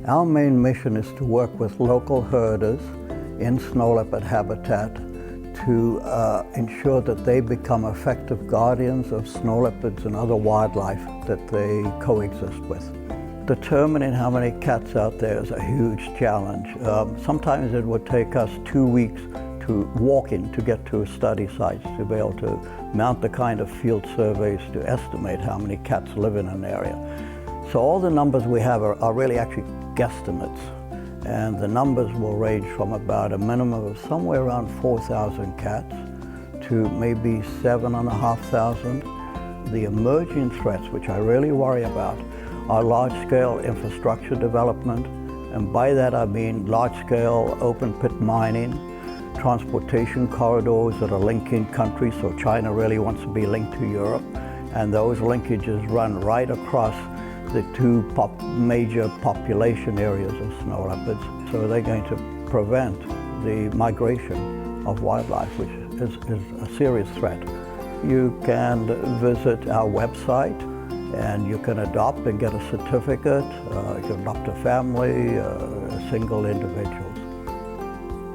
Our main mission is to work with local herders in snow leopard habitat to ensure that they become effective guardians of snow leopards and other wildlife that they coexist with. Determining how many cats out there is a huge challenge. Sometimes it would take us 2 weeks to walk in to get to a study site to be able to mount the kind of field surveys to estimate how many cats live in an area. So all the numbers we have are really actually guesstimates, and the numbers will range from about a minimum of somewhere around 4,000 cats to maybe 7,500. The emerging threats, which I really worry about, are large-scale infrastructure development, and by that I mean large-scale open-pit mining, transportation corridors that are linking countries, so China really wants to be linked to Europe, and those linkages run right across the two major population areas of snow leopards. So they're going to prevent the migration of wildlife, which is a serious threat. You can visit our website and you can adopt and get a certificate. You can adopt a family, a single individual.